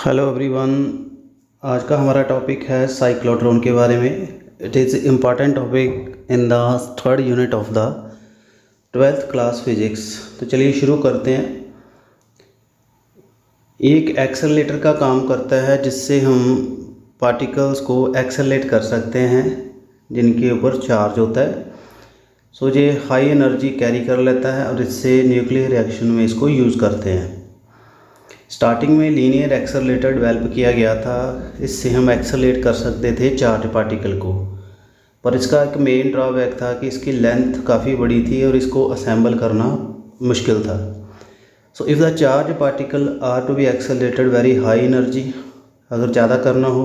Hello everyone. आज का हमारा टॉपिक है साइक्लोट्रॉन के बारे में। It is important topic in the third unit of the 12th class physics. तो चलिए शुरू करते हैं। एक एक्सेलरेटर का काम करता है जिससे हम पार्टिकल्स को एक्सेलरेट कर सकते हैं जिनके ऊपर चार्ज होता है। सो ये हाई एनर्जी कैरी कर लेता है और इससे न्यूक्लियर रिएक्शन में इसको यूज़ करते हैं। स्टार्टिंग में लीनियर एक्सेलरेटर डेवलप किया गया था। इससे हम एक्सेलरेट कर सकते थे चार्ज पार्टिकल को, पर इसका एक मेन ड्रॉबैक था कि इसकी लेंथ काफ़ी बड़ी थी और इसको असेंबल करना मुश्किल था। So if the charge particle are to be accelerated very high energy, अगर ज़्यादा करना हो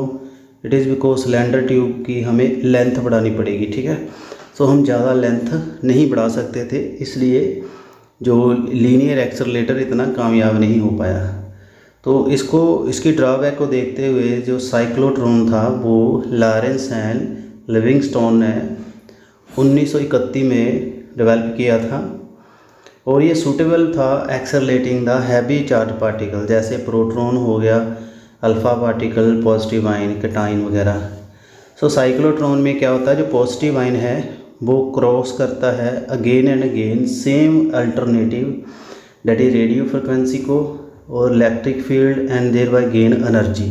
it is because cylinder tube की हमें लेंथ बढ़ानी पड़ेगी। ठीक है, सो हम ज़्यादा लेंथ नहीं बढ़ा सकते थे, इसलिए जो लीनियर एक्सेलरेटर इतना कामयाब नहीं हो पाया। तो इसकी ड्रॉबैक को देखते हुए जो साइक्लोट्रॉन था वो लॉरेंस एंड लिविंगस्टोन ने 1931 में डेवलप किया था और ये सूटेबल था accelerating the heavy charge particle, जैसे प्रोटॉन हो गया, alpha particle, positive ion, cation वगैरह। सो साइक्लोट्रॉन में क्या होता है, जो पॉजिटिव आयन है वो क्रॉस करता है again and again same alternative that is radio frequency को और electric field and thereby gain energy.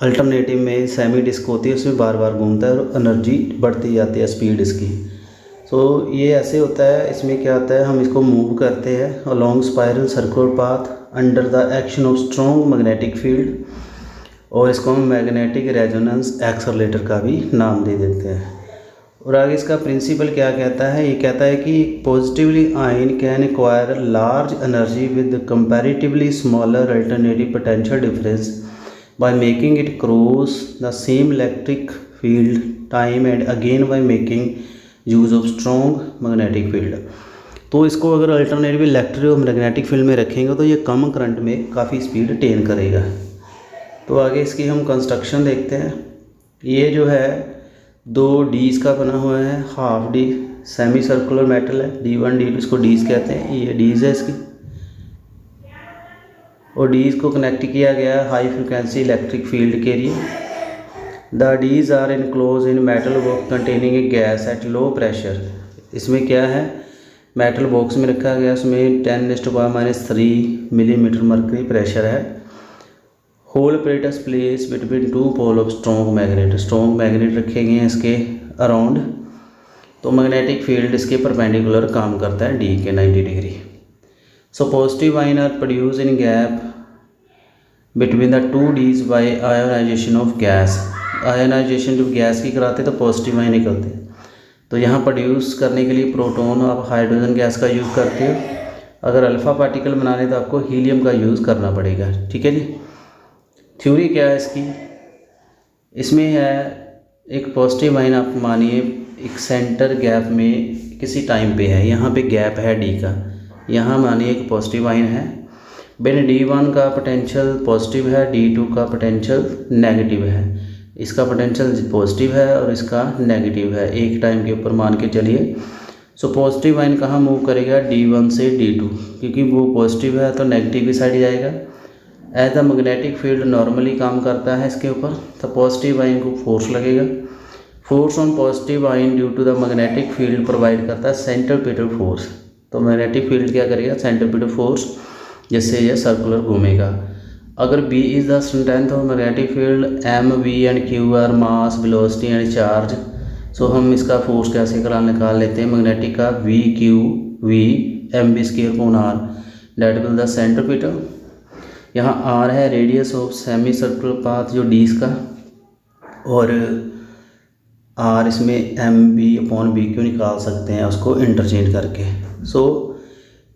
Alternative में सेमी डिस्क होती है, उसमें बार बार घूमता है और एनर्जी बढ़ती जाती है स्पीड इसकी। सो ये ऐसे होता है, इसमें क्या होता है, हम इसको मूव करते हैं along spiral circular path under the action of strong magnetic field और इसको हम मैग्नेटिक रेजोनेंस एक्सेलरेटर का भी नाम दे देते हैं। और आगे इसका प्रिंसिपल क्या कहता है, ये कहता है कि positively ion can acquire large energy with comparatively smaller alternative potential difference by making it cross the same electric field time and again by making use of strong magnetic field. तो इसको अगर अल्टरनेटिव इलेक्ट्रिक और magnetic field में रखेंगे तो ये कम current में काफ़ी स्पीड अटेन करेगा। तो आगे इसकी हम कंस्ट्रक्शन देखते हैं। ये जो है 2 डीज का बना हुआ है, half D semi circular metal है, D1 D2 इसको डीज कहते हैं, ये डीज है इसकी। और डीज को कनेक्ट किया गया हाई फ्रिक्वेंसी इलेक्ट्रिक फील्ड के लिए। The dees are enclose in metal box containing a gas at low pressure. इसमें क्या है, मेटल बॉक्स में रखा गया, उसमें 10⁻³ मिलीमीटर मर्करी प्रेशर है। Whole apparatus place between 2 pole of strong magnet रखे गए हैं इसके अराउंड। तो मैग्नेटिक फील्ड इसके परपेंडिकुलर काम करता है डी के 90 degree. So positive ion are produce in gap between the 2 dees by ionisation of gas. Ionisation जब गैस की कराते तो पॉजिटिव आयन निकलते हैं। तो यहाँ प्रोड्यूस करने के लिए प्रोटॉन आप हाइड्रोजन गैस का यूज़ करते हो, अगर अल्फ़ा पार्टिकल बनाने तो आपको हीलियम का यूज़ करना पड़ेगा। ठीक है जी। थ्योरी क्या है इसकी, इसमें है एक पॉजिटिव आयन आप मानिए एक सेंटर गैप में किसी टाइम पे है, यहाँ पे गैप है डी का, यहाँ मानिए एक पॉजिटिव आयन है। बेन D1 का पोटेंशियल पॉजिटिव है, D2 का पोटेंशियल नेगेटिव है। इसका पोटेंशियल पॉजिटिव है और इसका नेगेटिव है, एक टाइम के ऊपर मान के चलिए। सो पॉजिटिव आयन कहाँ मूव करेगा, D1 से D2, क्योंकि वो पॉजिटिव है तो नेगेटिव की साइड जाएगा। As the magnetic field normally काम करता है इसके ऊपर, तो पॉजिटिव आयन को फोर्स लगेगा। Force on positive ion due to the magnetic field provide करता है सेंट्रीपिटल फोर्स। तो मैग्नेटिक फील्ड क्या करेगा, सेंट्रीपिटल फोर्स, जिससे यह सर्कुलर घूमेगा। अगर B is the strength of magnetic field, M, V and Q are mass, velocity and charge. So हम इसका फोर्स कैसे निकाल लेते हैं मैग्नेटिक का, VQ mv²/r that will the centripetal. यहाँ R है radius of semi circular path जो डीज का, और R इसमें mv/bq निकाल सकते हैं उसको इंटरचेंज करके। सो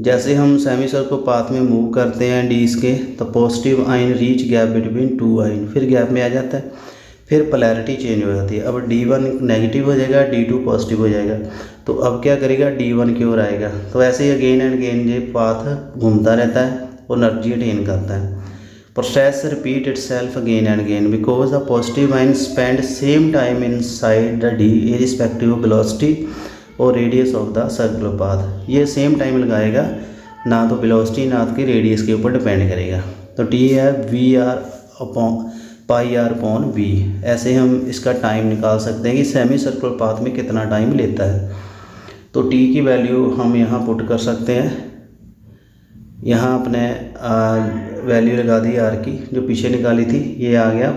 जैसे हम सेमी सर्कुलर पाथ में मूव करते हैं डीज के, तो positive ion reach gap between 2 ion, फिर गैप में आ जाता है, फिर पोलैरिटी चेंज हो जाती है। अब D1 नेगेटिव हो जाएगा, D2 पॉजिटिव हो जाएगा। तो अब क्या करेगा, D1 की ओर आएगा। तो ऐसे ही अगेन एंड अगेन ये पाथ घूमता रहता है और एनर्जी अटेन करता है। Process repeat itself again and again because the positive ion spend same time inside the D irrespective of velocity और radius of the circular path. ये सेम टाइम लगाएगा, ना तो वेलोसिटी ना तो रेडियस के ऊपर डिपेंड करेगा। तो टी है V R upon pi R upon V. ऐसे हम इसका टाइम निकाल सकते हैं कि सेमी सर्कुलर पाथ में कितना टाइम लेता है। तो टी की वैल्यू हम यहाँ पुट कर सकते हैं। यहाँ अपने वैल्यू लगा दी आर की जो पीछे निकाली थी, ये आ गया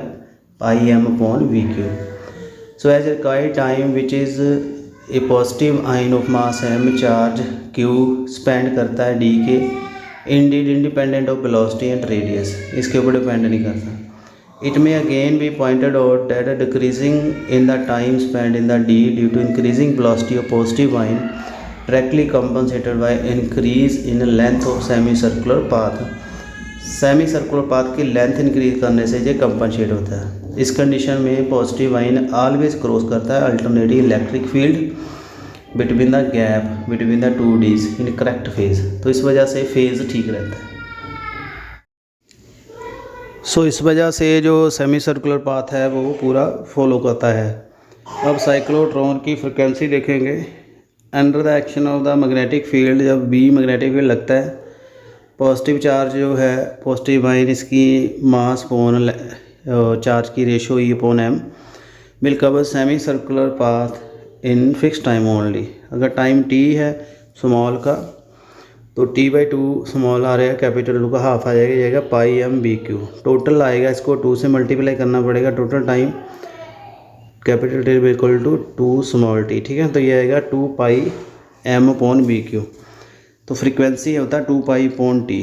pi M upon V Q. So as required time which is a positive ion of mass M charge Q spend करता है डी के independent of velocity and radius, इसके ऊपर डिपेंड नहीं करता। It may again be pointed out that a decreasing in the time spent in the D due to increasing velocity of positive ion directly compensated by increase in length of semicircular path। Semicircular path की length increase करने से ये compensate होता है। इस condition में positive ion always cross करता है alternative electric field between the gap between the two dees in correct phase. तो इस वजह से फेज ठीक रहता है। सो इस वजह से जो सेमी सर्कुलर पाथ है वो पूरा फॉलो करता है। अब साइक्लोट्रॉन की फ्रिक्वेंसी देखेंगे। Under the action of the magnetic field, जब बी मैग्नेटिक फील्ड लगता है, पॉजिटिव चार्ज जो है पॉजिटिव आइन इसकी मास अपॉन चार्ज की ratio E upon M will cover semi circular path in fix time only. अगर time T है small का तो t/2 स्मॉल आ रहेगा, कैपिटल टू का हाफ आ जाएगा pi M B Q. Total आएगा, इसको 2 से मल्टीप्लाई करना पड़ेगा। Total time capital T equal to 2 small T, ठीक है। तो ये आएगा 2 pi M upon B Q. तो फ्रीक्वेंसी होता है 2 पाई अपॉन टी,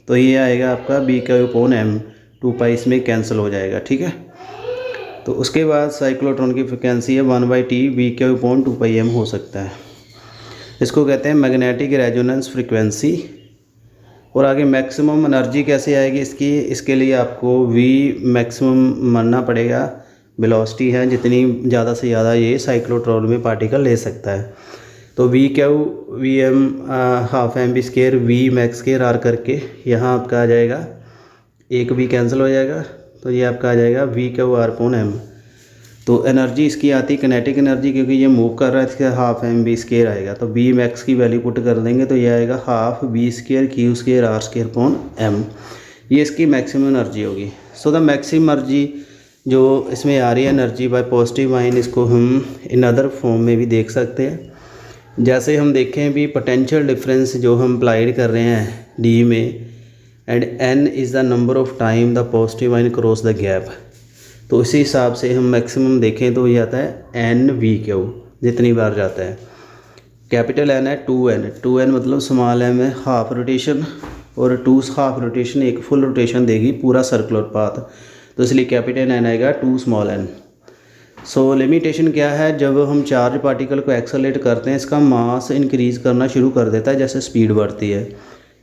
तो ये आएगा आपका बी क्यू अपॉन एम। 2 पाई इसमें कैंसिल हो जाएगा, ठीक है। तो उसके बाद साइक्लोट्रॉन की फ्रिक्वेंसी है 1/t B Q upon 2 pi M हो सकता है। इसको कहते हैं मैग्नेटिक रेजोनेंस फ्रीक्वेंसी। और आगे मैक्सिमम एनर्जी कैसे आएगी इसके लिए आपको वी मैक्सिमम मानना पड़ेगा। वेलोसिटी है जितनी ज़्यादा से ज़्यादा ये साइक्लोट्रॉन में पार्टिकल ले सकता है। तो V Q V M half M B square V max square R करके यहाँ आपका आ जाएगा, एक वी कैंसिल हो जाएगा, तो ये आपका आ जाएगा V Q R upon M. तो एनर्जी इसकी आती किनेटिक एनर्जी, क्योंकि ये मूव कर रहा है, इसका हाफ एम बी स्केयर आएगा। तो बी मैक्स की वैल्यू पुट कर देंगे तो ये आएगा half B square Q square R square upon M. ये इसकी मैक्सिमम एनर्जी होगी। सो द मैक्सिमम एनर्जी जो इसमें आ रही है एनर्जी बाय पॉजिटिव आइन, इसको हम इन अदर फॉर्म में भी देख सकते हैं। जैसे हम देखें भी पोटेंशियल डिफरेंस जो हम अप्लाइड कर रहे हैं डी में, and N is the number of time the positive ion cross the gap. तो इसी हिसाब से हम मैक्सिमम देखें तो ये आता है एन वी क्यू, जितनी बार जाता है। कैपिटल एन है 2n मतलब स्मॉल एम है हाफ रोटेशन, और 2 हाफ रोटेशन एक फुल रोटेशन देगी पूरा सर्कुलर पाथ, तो इसलिए कैपिटल एन आएगा 2 स्मॉल एन। सो लिमिटेशन क्या है, जब हम चार्ज पार्टिकल को एक्सेलरेट करते हैं इसका मास इंक्रीज़ करना शुरू कर देता है जैसे स्पीड बढ़ती है।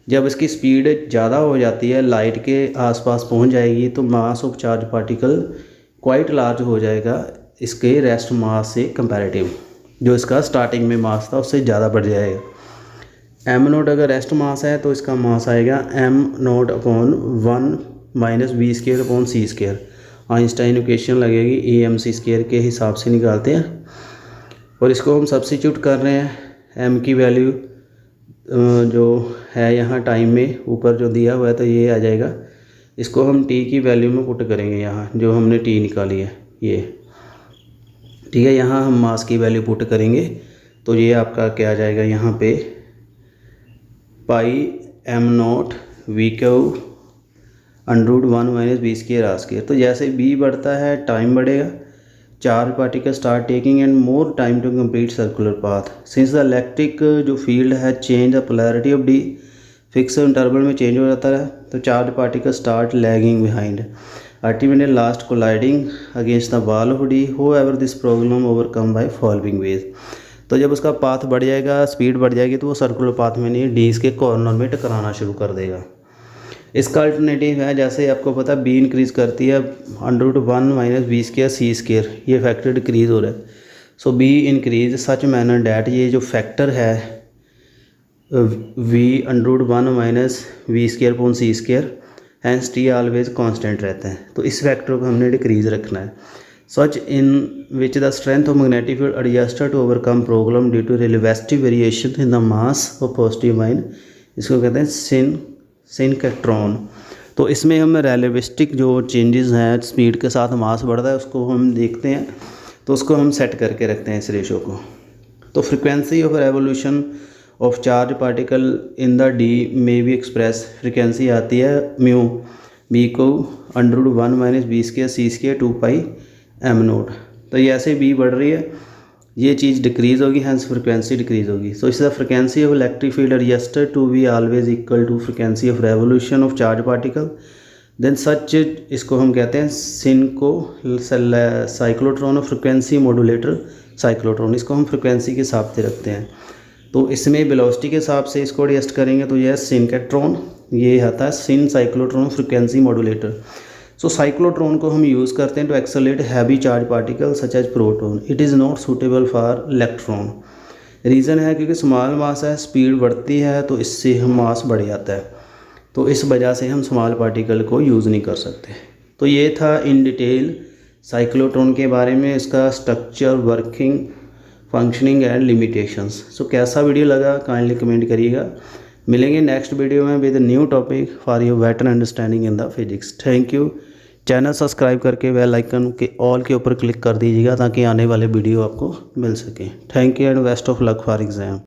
जब इसकी स्पीड ज़्यादा हो जाती है, लाइट के आसपास पहुंच जाएगी, तो mass of charge particle quite large हो जाएगा इसके रेस्ट मास से कंपैरेटिव। जो इसका स्टार्टिंग में मास था उससे ज़्यादा बढ़ जाएगा। एम नोट अगर रेस्ट मास है तो इसका मास आएगा M nought upon 1 minus V square upon C square. Einstein equation लगेगी ई एम सी स्केयर के हिसाब से निकालते हैं, और इसको हम सब्स्टिट्यूट कर रहे हैं। एम की वैल्यू जो है यहाँ टाइम में ऊपर जो दिया हुआ है तो ये आ जाएगा। इसको हम टी की वैल्यू में पुट करेंगे, यहाँ जो हमने टी निकाली है ये, ठीक है। यहाँ हम मास की वैल्यू पुट करेंगे तो ये आपका क्या आ जाएगा यहाँ पे pi M not V Q √1 minus B square R square. तो जैसे बी बढ़ता है टाइम बढ़ेगा, charge particle start taking and more time to complete circular path. Since the electric जो फील्ड है change the polarity of D, fix interval में change हो जाता है, तो charge particle start lagging behind ultimately last colliding against the wall of D. However this problem overcome by following veg. तो जब उसका पाथ बढ़ जाएगा, स्पीड बढ़ जाएगी, तो वो सर्कुलर पाथ में नहीं डीज के कॉर्नर में टकराना शुरू कर देगा। इसका अल्टरनेटिव है, जैसे आपको पता बी इंक्रीज़ करती है √1 minus B square C square, ये फैक्टर डिक्रीज़ हो रहा है। So B increase such manner that, ये जो फैक्टर है V √1 minus V square upon C square, hence T always constant रहता है। तो इस फैक्टर को हमने डिक्रीज़ रखना है। Such in which the strength of magnetic field adjusted to overcome problem due to relative variation in the mass of positive ion. इसको कहते हैं सिनकैट्रॉन। तो इसमें हम रेलेविस्टिक जो चेंजेस हैं, स्पीड के साथ मास बढ़ता है, उसको हम देखते हैं। तो उसको हम सेट करके रखते हैं इस रेशो को। तो frequency of revolution of charge particle in the D में भी एक्सप्रेस, फ्रिक्वेंसी आती है म्यू बी को √1 - b²c² 2π m0। तो ये ऐसे बी बढ़ रही है, ये चीज़ डिक्रीज़ होगी, हैंस फ्रिक्वेंसी डिक्रीज़ होगी। सो इसका frequency of electric field are यस्टर to be always equal to frequency of revolution of charge particle. Then such, इसको हम कहते हैं सिनको साइक्लोट्रॉन और फ्रिक्वेंसी मॉड्यूलेटर साइक्लोट्रॉन। इसको हम फ्रिक्वेंसी के हिसाब से रखते हैं। तो इसमें वेलोसिटी के हिसाब से इसको एडजस्ट करेंगे। तो यह सिनकेट्रॉन, ये आता है synchrocyclotron frequency modulator. So cyclotron को हम यूज़ करते हैं to accelerate heavy charge particle such as proton. It is not suitable for electron. Reason है क्योंकि स्मॉल मास है, स्पीड बढ़ती है तो इससे हम मास बढ़ जाता है, तो इस वजह से हम स्मॉल पार्टिकल को यूज़ नहीं कर सकते। तो ये था इन डिटेल साइक्लोट्रॉन के बारे में, इसका structure, working, functioning and limitations. So कैसा वीडियो लगा काइंडली कमेंट करिएगा। मिलेंगे नेक्स्ट वीडियो में with new topic for your better understanding in the physics. Thank you. Channel subscribe करके बेल आइकन के ऑल के ऊपर क्लिक कर दीजिएगा ताकि आने वाले वीडियो आपको मिल सके। Thank you and best of luck for exam.